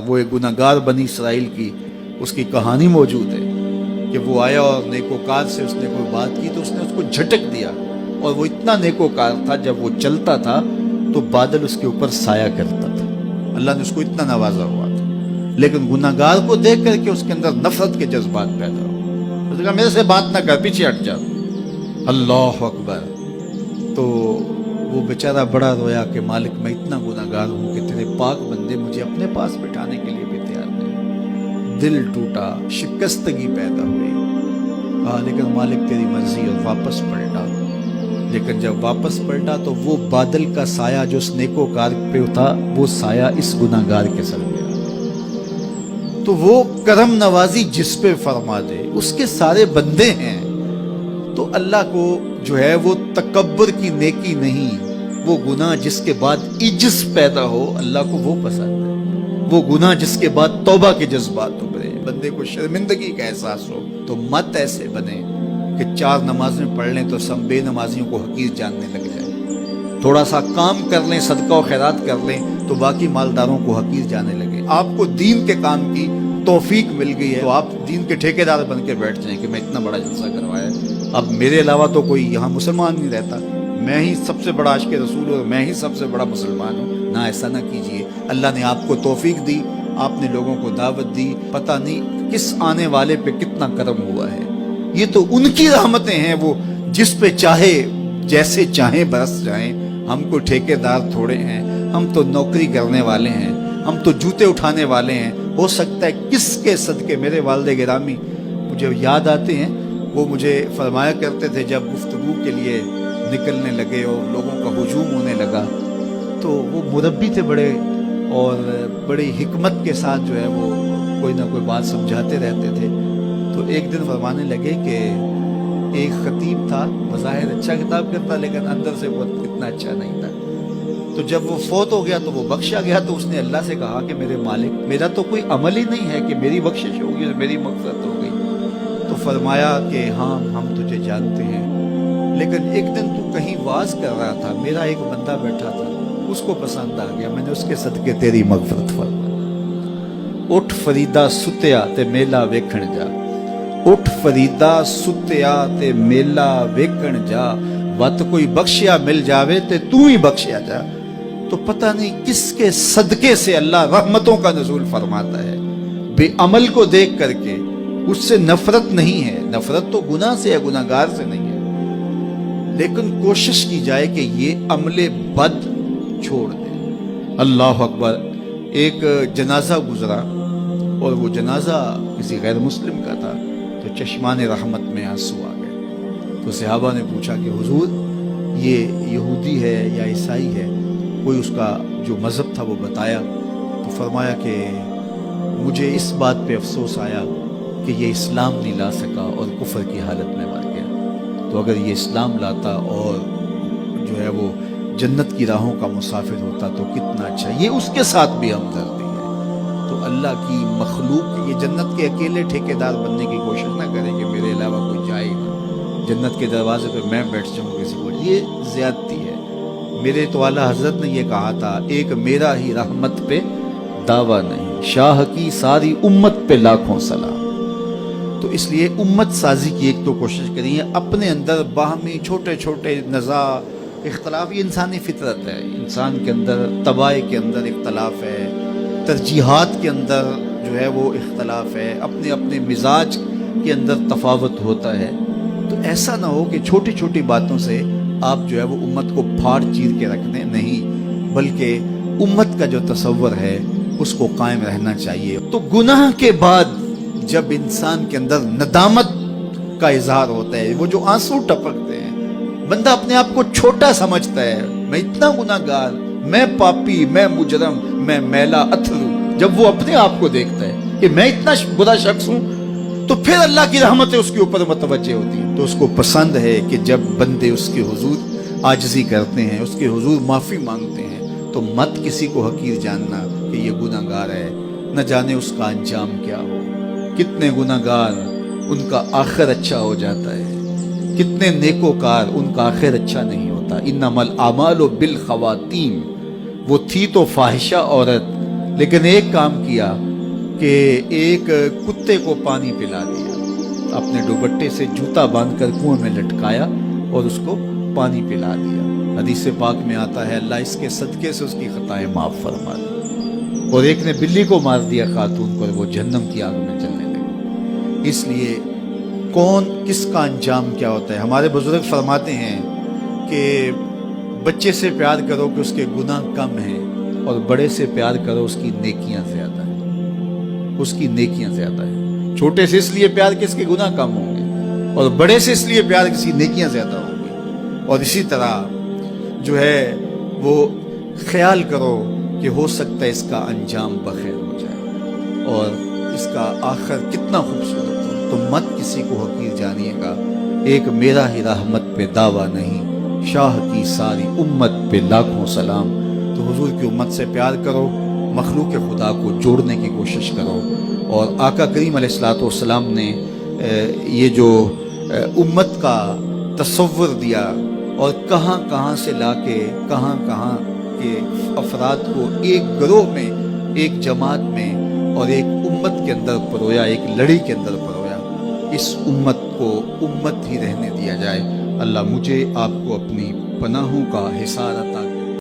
وہ ایک گناہگار بنی اسرائیل کی اس کی کہانی موجود ہے کہ وہ آیا اور نیکوکار سے اس نے کوئی بات کی تو اس نے اس کو جھٹک دیا، اور وہ اتنا نیکوکار تھا جب وہ چلتا تھا تو بادل اس کے اوپر سایہ کرتا تھا، اللہ نے اس کو اتنا نوازا ہوا تھا۔ لیکن گناہگار کو دیکھ کر کے اس کے اندر نفرت کے جذبات پیدا ہو، اس نے کہا میرے سے بات نہ کر، پیچھے ہٹ جا۔ اللہ اکبر! تو وہ بیچارہ بڑا رویا کہ مالک میں اتنا گناہگار ہوں کہ تیرے پاک بندے مجھے اپنے پاس بٹھانے کے لیے بھی تیار نہیں۔ دل ٹوٹا، شکستگی پیدا ہوئی، کہا لیکن مالک تیری مرضی، اور واپس پلٹا۔ لیکن جب واپس پلٹا تو وہ بادل کا سایہ جو اس نیکوکار پہ تھا وہ سایہ اس گناہگار کے سر پہ آیا۔ تو وہ کرم نوازی جس پہ فرما دے، اس کے سارے بندے ہیں، تو اللہ کو جو ہے وہ تکبر کی نیکی نہیں، وہ گناہ جس کے بعد عجز پیدا ہو اللہ کو وہ پسند ہے، وہ گناہ جس کے بعد توبہ کے جذبات ابھرے، بندے کو شرمندگی کا احساس ہو۔ تو مت ایسے بنے کہ 4 نمازیں پڑھ لیں تو سب بے نمازیوں کو حقیر جاننے لگ جائیں، تھوڑا سا کام کر لیں، صدقہ و خیرات کر لیں تو باقی مالداروں کو حقیر جانے لگے۔ آپ کو دین کے کام کی توفیق مل گئی ہے تو آپ دین کے ٹھیکیدار بن کے بیٹھ جائیں کہ میں اتنا بڑا جلسہ کروایا، اب میرے علاوہ تو کوئی یہاں مسلمان نہیں رہتا، میں ہی سب سے بڑا عاشق رسول ہوں، میں ہی سب سے بڑا مسلمان ہوں۔ نہ، ایسا نہ کیجئے۔ اللہ نے آپ کو توفیق دی، آپ نے لوگوں کو دعوت دی، پتہ نہیں کس آنے والے پہ کتنا کرم ہوا ہے۔ یہ تو ان کی رحمتیں ہیں، وہ جس پہ چاہے جیسے چاہیں برس جائیں۔ ہم کو ٹھیکیدار تھوڑے ہیں، ہم تو نوکری کرنے والے ہیں، ہم تو جوتے اٹھانے والے ہیں۔ ہو سکتا ہے کس کے صدقے میرے والد گرامی مجھے یاد آتے ہیں، وہ مجھے فرمایا کرتے تھے جب گفتگو کے لیے نکلنے لگے اور لوگوں کا ہجوم ہونے لگا، تو وہ مربی تھے بڑے، اور بڑی حکمت کے ساتھ جو ہے وہ کوئی نہ کوئی بات سمجھاتے رہتے تھے۔ تو ایک دن فرمانے لگے کہ ایک خطیب تھا، بظاہر اچھا خطاب کرتا لیکن اندر سے وہ اتنا اچھا نہیں تھا۔ تو جب وہ فوت ہو گیا تو وہ بخشا گیا، تو اس نے اللہ سے کہا کہ میرے مالک، میرا تو کوئی عمل ہی نہیں ہے کہ میری بخشش ہوگی اور میری مغفرت ہو گئی۔ تو فرمایا کہ ہاں ہم تجھے جانتے ہیں، لیکن ایک دن تو کہیں واز کر رہا تھا، میرا ایک بندہ بیٹھا تھا، اس کو پسند آ گیا، میں نے اس کے صدقے تیری مغفرت فرمائی۔ اٹھ فریدا ستیا تے میلا ویکھن جا، اٹھ فریدا ستیا تے میلا ویکھن جا، وت کوئی بخشیا مل جاوے تے تو ہی بخشیا جا۔ تو پتہ نہیں کس کے صدقے سے اللہ رحمتوں کا نزول فرماتا ہے۔ بے عمل کو دیکھ کر کے اس سے نفرت نہیں ہے، نفرت تو گناہ سے ہے، گناہگار سے نہیں ہے، لیکن کوشش کی جائے کہ یہ عمل بد چھوڑ دے۔ اللہ اکبر! ایک جنازہ گزرا اور وہ جنازہ کسی غیر مسلم کا تھا، تو چشمان رحمت میں آنسو آ گئے۔ تو صحابہ نے پوچھا کہ حضور یہ یہودی ہے یا عیسائی ہے؟ کوئی اس کا جو مذہب تھا وہ بتایا، تو فرمایا کہ مجھے اس بات پہ افسوس آیا کہ یہ اسلام نہیں لا سکا اور کفر کی حالت میں مر گیا، تو اگر یہ اسلام لاتا اور جو ہے وہ جنت کی راہوں کا مسافر ہوتا تو کتنا اچھا۔ یہ اس کے ساتھ بھی ہمدردی ہے۔ تو اللہ کی مخلوق یہ جنت کے اکیلے ٹھیکیدار بننے کی کوشش نہ کرے کہ میرے علاوہ کوئی جائے نہ، جنت کے دروازے پہ میں بیٹھ جاؤں کسی کو، یہ زیادتی ہے۔ میرے تو اعلیٰ حضرت نے یہ کہا تھا، ایک میرا ہی رحمت پہ دعویٰ نہیں، شاہ کی ساری امت پہ لاکھوں سلام۔ تو اس لیے امت سازی کی ایک تو کوشش کریے، اپنے اندر باہمی چھوٹے چھوٹے نزاع اختلاف، یہ انسانی فطرت ہے، انسان کے اندر طبائع کے اندر اختلاف ہے، ترجیحات کے اندر جو ہے وہ اختلاف ہے، اپنے اپنے مزاج کے اندر تفاوت ہوتا ہے۔ تو ایسا نہ ہو کہ چھوٹی چھوٹی باتوں سے آپ جو ہے وہ امت کو پھاڑ چیر کے رکھ دیں، نہیں، بلکہ امت کا جو تصور ہے اس کو قائم رہنا چاہیے۔ تو گناہ کے بعد جب انسان کے اندر ندامت کا اظہار ہوتا ہے، وہ جو آنسو ٹپکتے ہیں، بندہ اپنے آپ کو چھوٹا سمجھتا ہے، میں اتنا گناہگار، میں پاپی، میں مجرم، میں میلا اتھرو، جب وہ اپنے آپ کو دیکھتا ہے کہ میں اتنا برا شخص ہوں، تو پھر اللہ کی رحمتیں اس کے اوپر متوجہ ہوتی ہیں۔ تو اس کو پسند ہے کہ جب بندے اس کے حضور عاجزی کرتے ہیں، اس کے حضور معافی مانگتے ہیں، تو مت کسی کو حقیر جاننا کہ یہ گناہگار ہے، نہ جانے اس کا انجام کیا ہو۔ کتنے گناہگار ان کا آخر اچھا ہو جاتا ہے، کتنے نیکوکار ان کا آخر اچھا نہیں ہوتا۔ انما الاعمال بالخواتیم، وہ تھی تو فاحشہ عورت لیکن ایک کام کیا کہ ایک کتے کو پانی پلا دیا، اپنے دوپٹے سے جوتا باندھ کر کنویں میں لٹکایا اور اس کو پانی پلا دیا۔ حدیث پاک میں آتا ہے اللہ اس کے صدقے سے اس کی خطائیں معاف فرما دی۔ اور ایک نے بلی کو مار دیا خاتون کو، اور وہ جہنم کی آگ میں جلنے لگی۔ اس لیے کون کس کا انجام کیا ہوتا ہے؟ ہمارے بزرگ فرماتے ہیں کہ بچے سے پیار کرو کہ اس کے گناہ کم ہیں، اور بڑے سے پیار کرو اس کی نیکیاں زیادہ ہیں، اس کی نیکیاں زیادہ ہیں۔ چھوٹے سے اس لیے پیار کہ اس کے گناہ کم ہوں گے، اور بڑے سے اس لیے پیار کہ اس کی نیکیاں زیادہ ہوں گی۔ اور اسی طرح جو ہے وہ خیال کرو کہ ہو سکتا ہے اس کا انجام بخیر ہو جائے اور اس کا آخر کتنا خوبصورت ہو۔ تو مت کسی کو حقیر جانیے گا، ایک میرا ہی رحمت پہ دعویٰ نہیں، شاہ کی ساری امت پہ لاکھوں سلام۔ تو حضور کی امت سے پیار کرو، مخلوق خدا کو جوڑنے کی کوشش کرو، اور آقا کریم علیہ الصلوۃ والسلام نے یہ جو امت کا تصور دیا اور کہاں کہاں سے لا کے کہاں کہاں کے افراد کو ایک گروہ میں، ایک جماعت میں اور ایک امت کے اندر پرویا، ایک لڑی کے اندر پرویا، اس امت کو امت ہی رہنے دیا جائے۔ اللہ مجھے آپ کو اپنی پناہوں کا حصار عطا